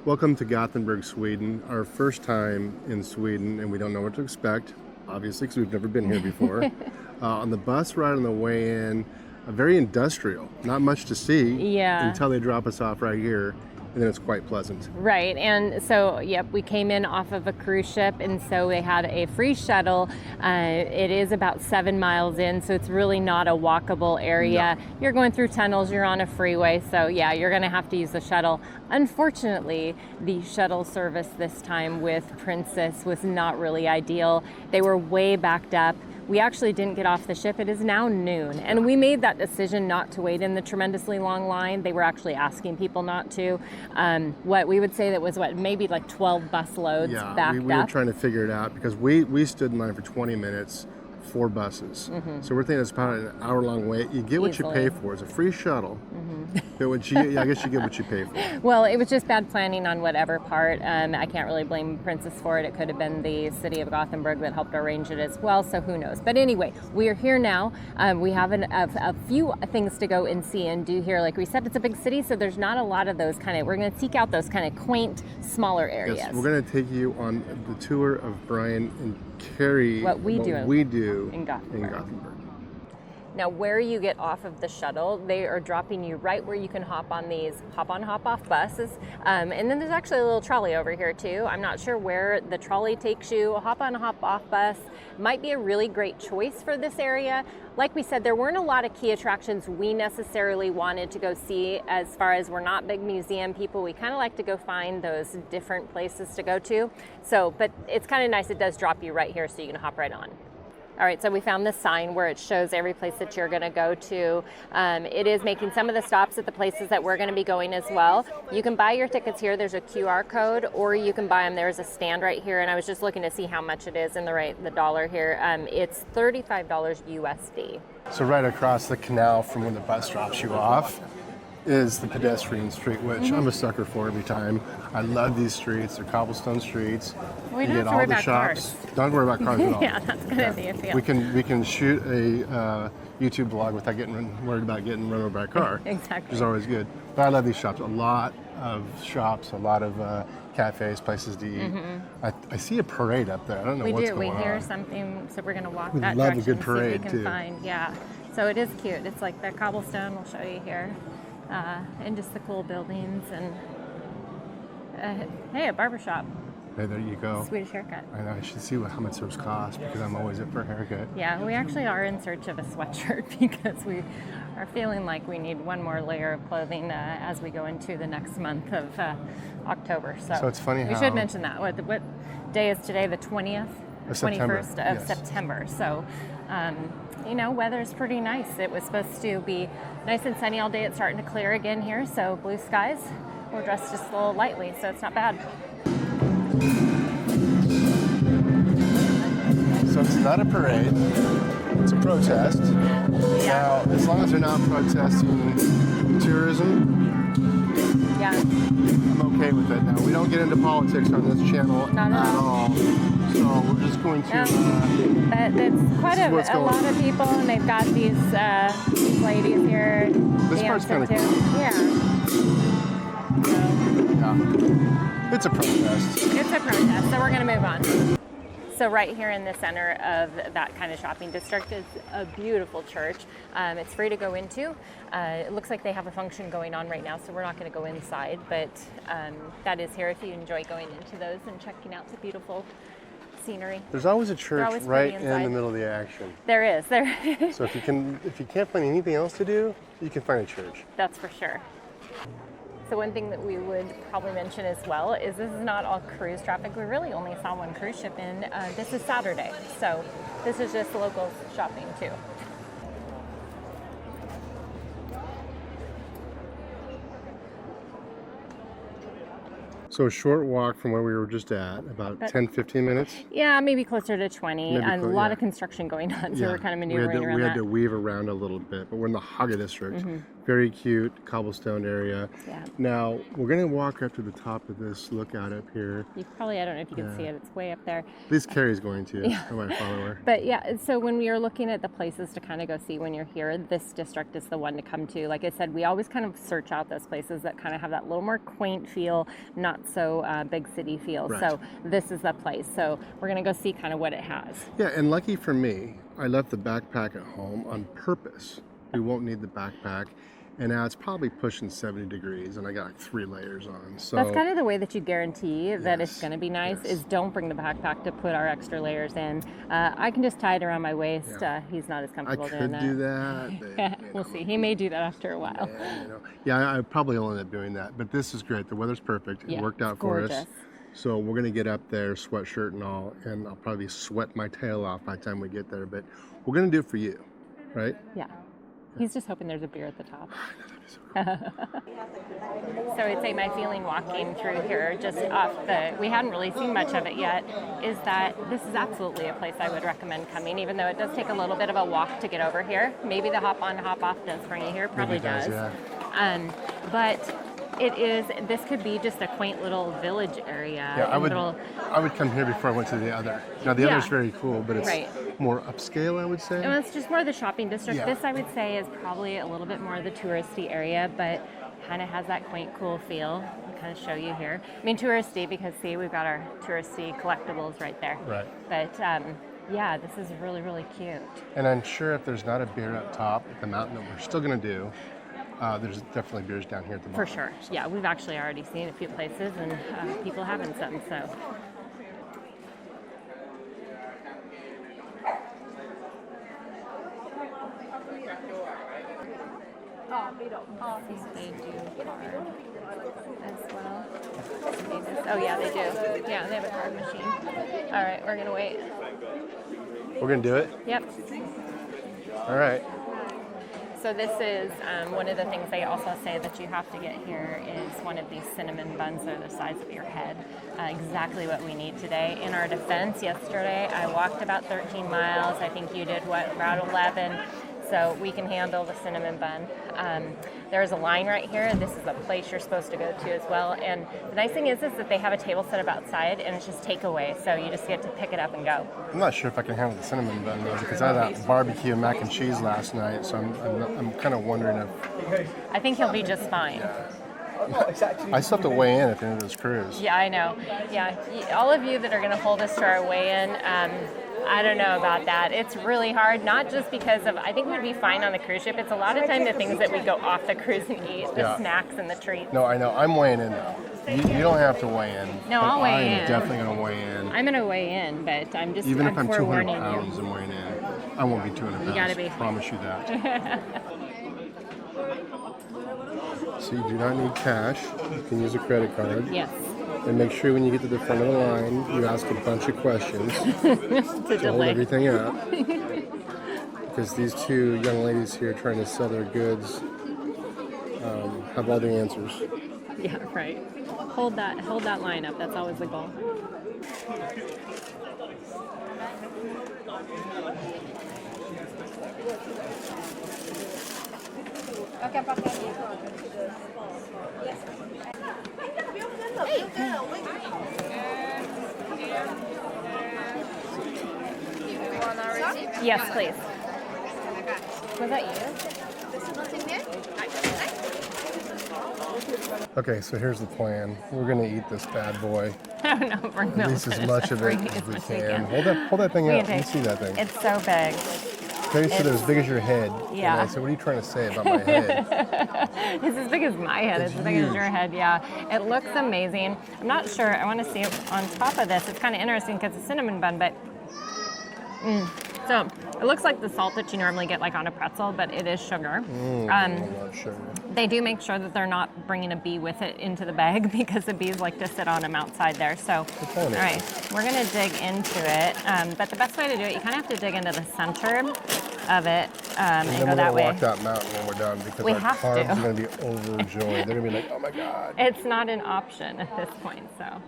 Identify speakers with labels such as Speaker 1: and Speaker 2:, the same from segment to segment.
Speaker 1: Welcome to Gothenburg, Sweden. Our first time in Sweden, and we don't know what to expect, obviously, because we've never been here before. On the bus ride on the way in, very industrial, not much to see until they drop us off right here. And then it's quite pleasant.
Speaker 2: Right, and so, yep, we came in off of a cruise ship, and so they had a free shuttle. It is about 7 miles in, so it's really not a walkable area. No. You're going through tunnels, you're on a freeway, so yeah, you're gonna have to use the shuttle. Unfortunately, the shuttle service this time with Princess was not really ideal. They were way backed up. We actually didn't get off the ship. It is now noon, and we made that decision not to wait in the tremendously long line. They were actually asking people not to. What we would say that was maybe like 12 bus loads backed up.
Speaker 1: We were trying to figure it out because we stood in line for 20 minutes, 4 buses. Mm-hmm. So we're thinking it's about an hour-long wait. You get what you pay for. It's a free shuttle. Mm-hmm. I guess you get what you pay for.
Speaker 2: Well, it was just bad planning on whatever part. I can't really blame Princess for it. It could have been the city of Gothenburg that helped arrange it as well, so who knows. But anyway, we are here now. We have a few things to go and see and do here. Like we said, it's a big city, so there's not a lot of those we're going to seek out those kind of quaint, smaller areas.
Speaker 1: Yes, we're going to take you on the tour of Brian and Carrie.
Speaker 2: What we do in Gothenburg. Now, where you get off of the shuttle, they are dropping you right where you can hop on these hop-on, hop-off buses. And then there's actually a little trolley over here, too. I'm not sure where the trolley takes you. A hop-on, hop-off bus might be a really great choice for this area. Like we said, there weren't a lot of key attractions we necessarily wanted to go see. As far as we're not big museum people, we kind of like to go find those different places to go to. So, but it's kind of nice. It does drop you right here, so you can hop right on. All right, so we found this sign where it shows every place that you're going to go to. It is making some of the stops at the places that we're going to be going as well. You can buy your tickets here. There's a QR code, or you can buy them. There's a stand right here, and I was just looking to see how much it is in the dollar here. It's $35 USD.
Speaker 1: So right across the canal from when the bus drops you off is the pedestrian street, which I'm a sucker for every time. I love these streets. They're cobblestone streets.
Speaker 2: Well, we don't have to worry about cars.
Speaker 1: Don't worry about cars at all.
Speaker 2: Yeah, that's going to be a feel.
Speaker 1: We can shoot a YouTube vlog without worried about getting run over by a car.
Speaker 2: Exactly.
Speaker 1: Which is always good. But I love these shops. A lot of shops, a lot of cafes, places to eat. Mm-hmm. I see a parade up there. I don't know what's going on.
Speaker 2: We hear something, so we're going to walk that direction.
Speaker 1: We love a good parade,
Speaker 2: see if we can find. Yeah. So it is cute. It's like the cobblestone. We'll show you here. And just the cool buildings and hey, a barbershop.
Speaker 1: Hey, there you go.
Speaker 2: Swedish haircut.
Speaker 1: I know. I should see how much those cost because I'm always up for a haircut.
Speaker 2: Yeah, we actually are in search of a sweatshirt because we are feeling like we need one more layer of clothing as we go into the next month of October. So
Speaker 1: it's funny
Speaker 2: we should mention that. What day is today? The 20th?
Speaker 1: Of September.
Speaker 2: 21st of September. So, weather's pretty nice. It was supposed to be nice and sunny all day. It's starting to clear again here, so blue skies. We're dressed just a little lightly, so it's not bad.
Speaker 1: So it's not a parade, it's a protest.
Speaker 2: Yeah.
Speaker 1: Now, as long as they're not protesting tourism, I'm okay with it. Now, we don't get into politics on this channel at all. So we're just going to...
Speaker 2: That's quite a lot of people, and they've got these ladies here.
Speaker 1: This part's kind of cool.
Speaker 2: Yeah.
Speaker 1: It's a protest.
Speaker 2: It's a protest, so we're going to move on. So right here in the center of that kind of shopping district is a beautiful church. It's free to go into. It looks like they have a function going on right now, so we're not going to go inside, but that is here if you enjoy going into those and checking out the beautiful scenery.
Speaker 1: There's always a church right in the middle of the action.
Speaker 2: There is.
Speaker 1: So if you can't find anything else to do, you can find a church.
Speaker 2: That's for sure. So one thing that we would probably mention as well is this is not all cruise traffic. We really only saw one cruise ship in. This is Saturday, so this is just local shopping too.
Speaker 1: So a short walk from where we were just at, about 10, 15 minutes?
Speaker 2: Yeah, maybe closer to 20. And a lot of construction going on, so we're kind of maneuvering around that.
Speaker 1: We had to weave around a little bit, but we're in the Haga district. Very cute cobblestone area.
Speaker 2: Yeah.
Speaker 1: Now we're gonna walk up to the top of this lookout up here.
Speaker 2: You probably, I don't know if you can see it, it's way up there.
Speaker 1: At least Carrie's going to. I might follow her.
Speaker 2: But yeah, so when we are looking at the places to kind of go see when you're here, this district is the one to come to. Like I said, we always kind of search out those places that kind of have that little more quaint feel, not so big city feel.
Speaker 1: Right.
Speaker 2: So this is the place. So we're gonna go see kind of what it has.
Speaker 1: Yeah, and lucky for me, I left the backpack at home on purpose. We won't need the backpack. And now it's probably pushing 70 degrees, and I got like 3 layers on. So
Speaker 2: that's kind of the way that you guarantee that it's going to be nice.
Speaker 1: Yes.
Speaker 2: Is don't bring the backpack to put our extra layers in. I can just tie it around my waist.
Speaker 1: Yeah.
Speaker 2: He's not as
Speaker 1: I
Speaker 2: comfortable
Speaker 1: could
Speaker 2: doing that.
Speaker 1: do that. But,
Speaker 2: We'll see. He may do that after a while.
Speaker 1: Yeah, I probably will end up doing that. But this is great. The weather's perfect. It worked out for us. So we're gonna get up there, sweatshirt and all, and I'll probably sweat my tail off by the time we get there. But we're gonna do it for you, right?
Speaker 2: Yeah. He's just hoping there's a beer at the top. So I'd say my feeling walking through here, just we hadn't really seen much of it yet, is that this is absolutely a place I would recommend coming, even though it does take a little bit of a walk to get over here. Maybe the hop on, hop off does bring you here, probably does.
Speaker 1: Yeah.
Speaker 2: But this could be just a quaint little village area.
Speaker 1: Yeah, I would come here before I went to the other. Now the other's very cool, but it's more upscale, I would say.
Speaker 2: And it's just more the shopping district.
Speaker 1: Yeah.
Speaker 2: This, I would say, is probably a little bit more the touristy area, but kind of has that quaint, cool feel. I'll kind of show you here. I mean, touristy because, see, we've got our touristy collectibles right there.
Speaker 1: Right.
Speaker 2: But, yeah, this is really, really cute.
Speaker 1: And I'm sure if there's not a beer up top at the mountain that we're still going to do, there's definitely beers down here at the bottom.
Speaker 2: For sure. Yeah, we've actually already seen a few places and people having some, so. They do card as well. Oh yeah, they do. Yeah, they have a card machine. All right, we're gonna wait.
Speaker 1: We're gonna do it?
Speaker 2: Yep.
Speaker 1: All right.
Speaker 2: So this is one of the things they also say that you have to get here is one of these cinnamon buns. They're the size of your head. Exactly what we need today. In our defense, yesterday I walked about 13 miles. I think you did, about 11. So we can handle the cinnamon bun. There's a line right here. This is a place you're supposed to go to as well. And the nice thing is that they have a table set up outside and it's just takeaway. So you just get to pick it up and go.
Speaker 1: I'm not sure if I can handle the cinnamon bun though, because I had that barbecue and mac and cheese last night. So I'm kind of wondering if.
Speaker 2: I think he'll be just fine.
Speaker 1: I still have to weigh in at the end of this cruise.
Speaker 2: Yeah, I know. Yeah, all of you that are going to hold us to our weigh-in, I don't know about that. It's really hard, not just because of, I think we'd be fine on the cruise ship. It's a lot of time the things that we go off the cruise and eat, the snacks and the treats.
Speaker 1: No, I know. I'm weighing in though. You don't have to weigh in.
Speaker 2: No, I'll weigh in.
Speaker 1: I'm definitely going to weigh in.
Speaker 2: I'm going to weigh in, but I'm just
Speaker 1: Even if I'm 200
Speaker 2: forewarning
Speaker 1: pounds and weighing in, I won't be 200 pounds.
Speaker 2: You gotta be.
Speaker 1: I promise you that. So you do not need cash. You can use a credit card.
Speaker 2: Yes.
Speaker 1: And make sure when you get to the front of the line, you ask a bunch of questions to hold everything up. Because these two young ladies here trying to sell their goods have all the answers.
Speaker 2: Yeah, right. Hold that line up. That's always the goal. Yes, please. Was that you?
Speaker 1: Okay, so here's the plan. We're gonna eat this bad boy.
Speaker 2: I don't know. We're
Speaker 1: At least as much of it as we can. Hold that thing out. Let me see that thing.
Speaker 2: It's so big.
Speaker 1: Carrie said it was as big as your head.
Speaker 2: Yeah.
Speaker 1: And I said, what are you trying to say about my head?
Speaker 2: It's as big as my head. It's as big as your head, yeah. It looks amazing. I'm not sure. I want to see if on top of this. It's kind of interesting because it's a cinnamon bun, but so it looks like the salt that you normally get like on a pretzel, but it is sugar.
Speaker 1: I love sugar.
Speaker 2: They do make sure that they're not bringing a bee with it into the bag because the bees like to sit on them outside there. So, all right, we're gonna dig into it. But the best way to do it, you kind of have to dig into the center of it and go that way.
Speaker 1: We're gonna walk that mountain when we're done because our carbs are gonna be overjoyed. They're gonna be like, oh my God.
Speaker 2: It's not an option at this point, so.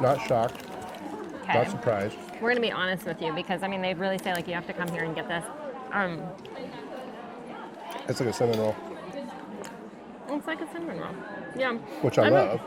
Speaker 1: Not shocked, not surprised.
Speaker 2: we're gonna be honest with you because I mean they really say like you have to come here and get this.
Speaker 1: It's like a cinnamon roll.
Speaker 2: It's like a cinnamon roll. Yeah.
Speaker 1: Which I love.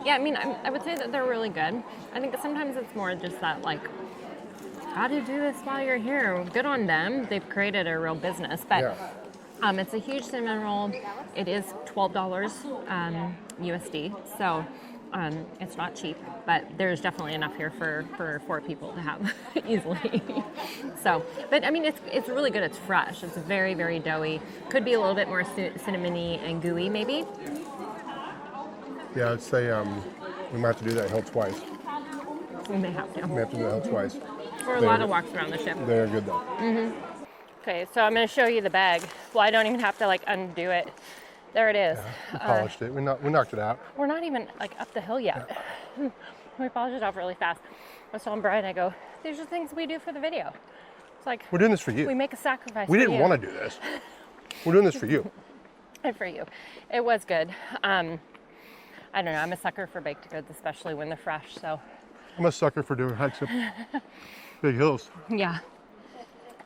Speaker 2: Yeah, I mean, I would say that they're really good. I think that sometimes it's more just that, like, how do you do this while you're here? Good on them. They've created a real business. But it's a huge cinnamon roll. It is $12 USD. So it's not cheap. But there's definitely enough here for 4 people to have easily. So, but I mean, it's really good. It's fresh. It's very, very doughy. Could be a little bit more cinnamony and gooey, maybe.
Speaker 1: Yeah, I'd say we might have to do that hill twice.
Speaker 2: We may have to.
Speaker 1: We have to do the hill twice.
Speaker 2: Or a lot of walks around the ship.
Speaker 1: They're good though.
Speaker 2: Okay, so I'm going to show you the bag. Well, I don't even have to like undo it. There it is.
Speaker 1: Yeah, we polished it. We knocked it out.
Speaker 2: We're not even like up the hill yet. Yeah. We polished it off really fast. I was telling Brian, I go, these are things we do for the video. It's like
Speaker 1: we're doing this for you.
Speaker 2: We make a sacrifice.
Speaker 1: We didn't want to do this. We're doing this for you.
Speaker 2: And for you. It was good. I don't know. I'm a sucker for baked goods, especially when they're fresh. So
Speaker 1: I'm a sucker for doing hikes up big hills.
Speaker 2: Yeah.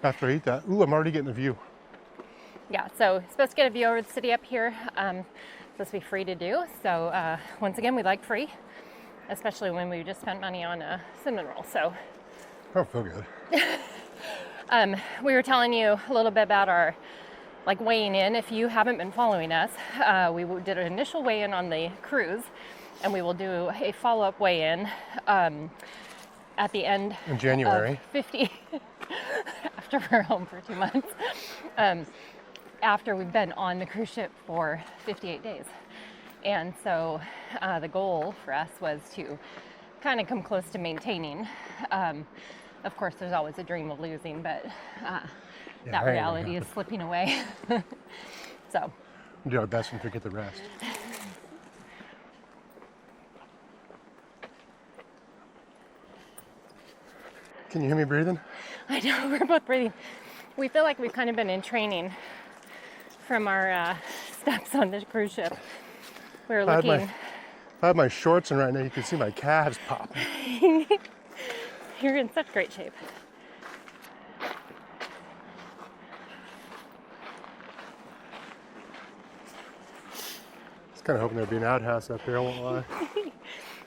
Speaker 1: After I eat that, ooh, I'm already getting a view.
Speaker 2: Yeah. So supposed to get a view over the city up here. Supposed to be free to do. So once again, we like free, especially when we just spent money on a cinnamon roll. So.
Speaker 1: Oh, feel good.
Speaker 2: We were telling you a little bit about our like weighing in. If you haven't been following us, we did an initial weigh-in on the cruise, and we will do a follow-up weigh-in at the end
Speaker 1: in January.
Speaker 2: Of 50 after we're home for 2 months. After we've been on the cruise ship for 58 days, and so the goal for us was to kind of come close to maintaining. Of course, there's always a dream of losing, but that reality is slipping away. So
Speaker 1: we'll do our best and forget the rest. Can you hear me breathing?
Speaker 2: I know, we're both breathing. We feel like we've kind of been in training from our steps on this cruise ship. We were looking.
Speaker 1: I have my shorts on right now. You can see my calves popping.
Speaker 2: You're in such great shape.
Speaker 1: Kind of hoping there'd be an outhouse up here, I won't lie.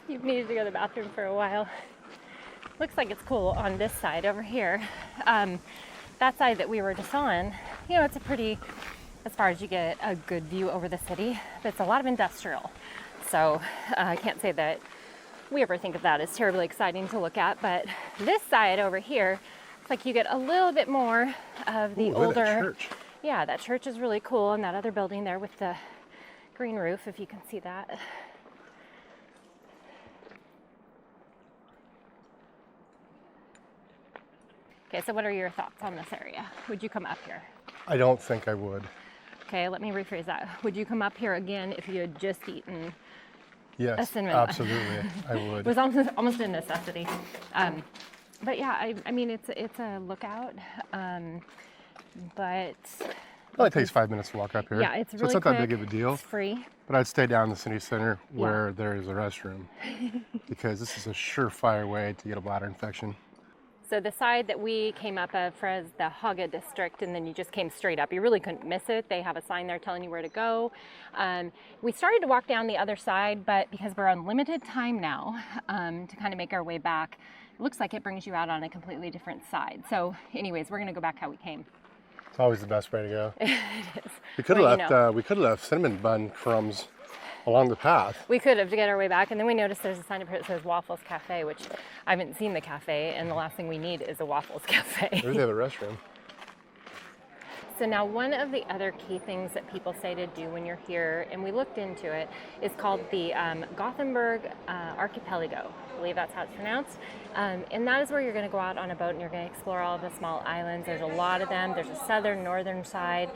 Speaker 2: You've needed to go to the bathroom for a while. Looks like it's cool on this side over here. That side that we were just on, you know, it's a pretty, as far as you get a good view over the city, but it's a lot of industrial. So I can't say that we ever think of that as terribly exciting to look at, but this side over here, it's like you get a little bit more of the older.
Speaker 1: That church.
Speaker 2: Yeah, that church is really cool, and that other building there with the green roof, if you can see that. Okay, so what are your thoughts on this area? Would you come up here?
Speaker 1: I don't think I would.
Speaker 2: Okay, let me rephrase that. Would you come up here again if you had just eaten a
Speaker 1: Yes,
Speaker 2: cinnamon
Speaker 1: absolutely, I would.
Speaker 2: It was almost a necessity. But yeah, I mean, it's a lookout, but
Speaker 1: It only takes 5 minutes to walk up here.
Speaker 2: yeah, it's really
Speaker 1: so it's not
Speaker 2: quick.
Speaker 1: that big of a deal.
Speaker 2: It's free.
Speaker 1: But I'd stay down in the city center where there is a restroom because this is a surefire way to get a bladder infection.
Speaker 2: So the side that we came up of was the Haga district, and then you just came straight up. You really couldn't miss it. They have a sign there telling you where to go. We started to walk down the other side, but because we're on limited time now to kind of make our way back, it looks like it brings you out on a completely different side. So anyways, we're gonna go back how we came.
Speaker 1: It's always the best way to go.
Speaker 2: It is.
Speaker 1: We could have left cinnamon bun crumbs along the path.
Speaker 2: We could have to get our way back, and then we noticed there's a sign up here that says Waffles Cafe, which I haven't seen the cafe, and the last thing we need is a Waffles Cafe.
Speaker 1: Maybe they have a restroom.
Speaker 2: So now one of the other key things that people say to do when you're here, and we looked into it, is called the Gothenburg Archipelago. I believe that's how it's pronounced. And that is where you're going to go out on a boat and you're going to explore all of the small islands. There's a lot of them. There's a southern, northern side.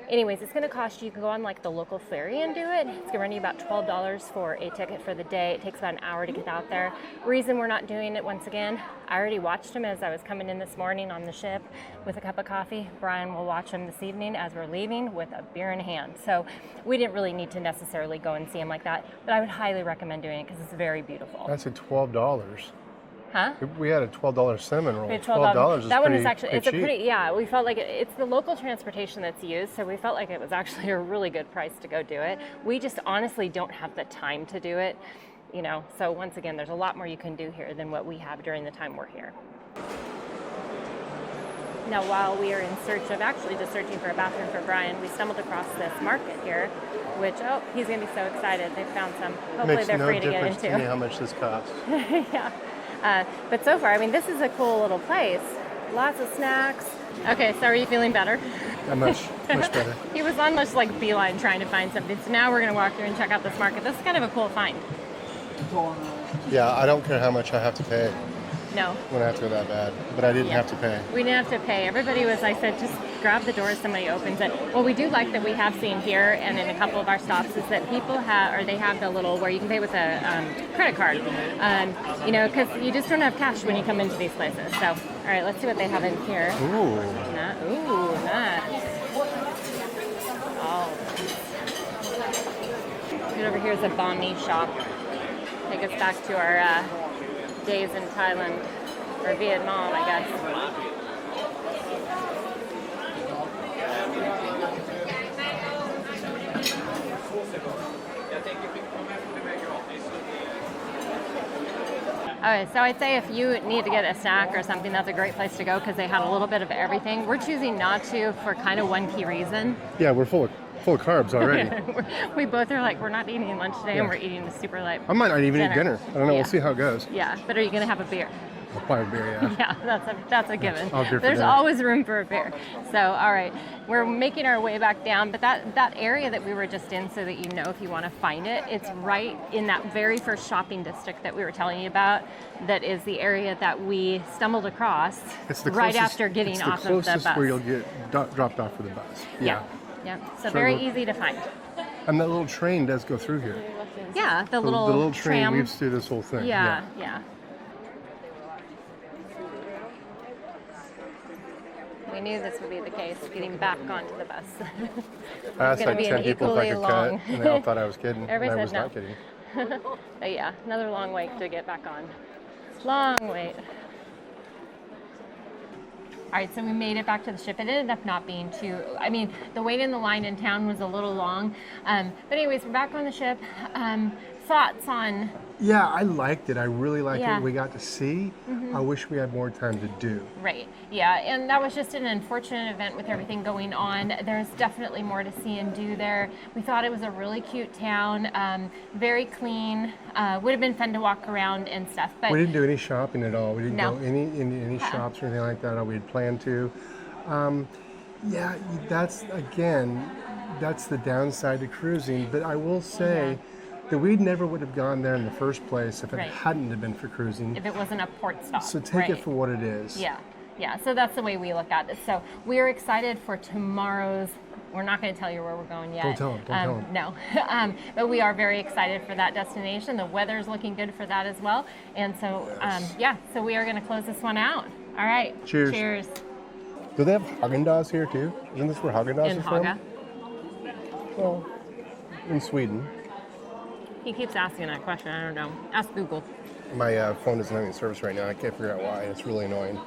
Speaker 2: Anyways, it's going to cost you can go on like the local ferry and do it. It's going to run you about $12 for a ticket for the day. It takes about an hour to get out there. Reason we're not doing it once again, I already watched him as I was coming in this morning on the ship with a cup of coffee. Brian will watch him this evening as we're leaving with a beer in hand. So we didn't really need to necessarily go and see him like that, but I would highly recommend doing it because it's very beautiful.
Speaker 1: I said $12.
Speaker 2: Huh?
Speaker 1: We had a $12 cinnamon roll.
Speaker 2: We had
Speaker 1: $12 is
Speaker 2: that one is
Speaker 1: pretty-
Speaker 2: actually,
Speaker 1: pretty
Speaker 2: it's a
Speaker 1: cheap.
Speaker 2: pretty, yeah, we felt like it's the local transportation that's used, so we felt like it was actually a really good price to go do it. We just honestly don't have the time to do it, you know, so once again, there's a lot more you can do here than what we have during the time we're here. Now, while we are in search of, actually just searching for a bathroom for Brian, we stumbled across this market here, which, oh, he's going to be so excited. They found some. Hopefully
Speaker 1: Makes
Speaker 2: they're
Speaker 1: no
Speaker 2: free to get
Speaker 1: difference
Speaker 2: into.
Speaker 1: to me how much this costs.
Speaker 2: Yeah. But so far, I mean, this is a cool little place. Lots of snacks. Okay, so are you feeling better?
Speaker 1: Much better.
Speaker 2: He was on much like beeline trying to find something. So now we're going to walk through and check out this market. This is kind of a cool find.
Speaker 1: Yeah, I don't care how much I have to pay
Speaker 2: No.
Speaker 1: when I have to go that bad, but I didn't have to pay.
Speaker 2: We didn't have to pay. Everybody was, I said, just grab the door as somebody opens it. What we do like that we have seen here and in a couple of our stops is that people have, or they have the little where you can pay with a credit card. You know, because you just don't have cash when you come into these places. So, all right, let's see what they have in here.
Speaker 1: Ooh.
Speaker 2: Ooh, nice. Oh. Right over here is a banh mi shop. Take us back to our days in Thailand, or Vietnam, I guess. Okay, so I'd say if you need to get a snack or something, that's a great place to go because they had a little bit of everything. We're choosing not to for kind of one key reason.
Speaker 1: Yeah, we're full of carbs already.
Speaker 2: We both are like, we're not eating lunch today and we're eating a super light
Speaker 1: I might not even eat dinner. I don't know.
Speaker 2: Yeah.
Speaker 1: We'll see how it goes.
Speaker 2: Yeah, but are you going to have a beer?
Speaker 1: I'll buy a beer, yeah.
Speaker 2: Yeah, that's a given.
Speaker 1: I'll beer for
Speaker 2: There's
Speaker 1: dinner.
Speaker 2: always room for a beer. So, all right, we're making our way back down, but that area that we were just in, so that you know if you want to find it, it's right in that very first shopping district that we were telling you about. That is the area that we stumbled across right after getting off of the bus.
Speaker 1: Where you'll get dropped off for the bus.
Speaker 2: Yeah. So very easy to find.
Speaker 1: And that little train does go through here.
Speaker 2: Yeah, the little
Speaker 1: train
Speaker 2: tram.
Speaker 1: weaves through this whole thing.
Speaker 2: Yeah. We knew this would be the case, getting back onto the bus.
Speaker 1: I asked like 10 people if I could cut, and they all thought I was kidding.
Speaker 2: Everybody
Speaker 1: and I was
Speaker 2: said no.
Speaker 1: not kidding.
Speaker 2: But yeah, another long wait to get back on. Long wait. All right, so we made it back to the ship. It ended up not being too, I mean, the wait in the line in town was a little long. But anyways, we're back on the ship. Thoughts on...
Speaker 1: Yeah, I liked it. I really liked
Speaker 2: Yeah.
Speaker 1: what we got to see. I wish we had more time to do.
Speaker 2: Right, yeah, and that was just an unfortunate event with everything going on. There's definitely more to see and do there. We thought it was a really cute town, very clean. Would have been fun to walk around and stuff. But
Speaker 1: We didn't do any shopping at all. We didn't
Speaker 2: No.
Speaker 1: go in any shops or anything like that. We had planned to. Yeah, that's the downside to cruising. But I will say that we never would have gone there in the first place if it
Speaker 2: Right.
Speaker 1: hadn't have been for cruising.
Speaker 2: if it wasn't a port stop.
Speaker 1: So take it for what it is.
Speaker 2: Yeah, so that's the way we look at it. So we're excited for tomorrow's, we're not going to tell you where we're going yet.
Speaker 1: Don't tell 'em, don't tell 'em.
Speaker 2: No, but we are very excited for that destination. The weather's looking good for that as well. And so, so we are going to close this one out. All right.
Speaker 1: Cheers.
Speaker 2: Cheers.
Speaker 1: Do they have Haagen-Dazs here too? Isn't this where Haagen-Dazs
Speaker 2: In
Speaker 1: is
Speaker 2: Haga.
Speaker 1: from? Well, in Sweden.
Speaker 2: He keeps asking that question. I don't know. Ask Google.
Speaker 1: My phone doesn't have any service right now. I can't figure out why. It's really annoying.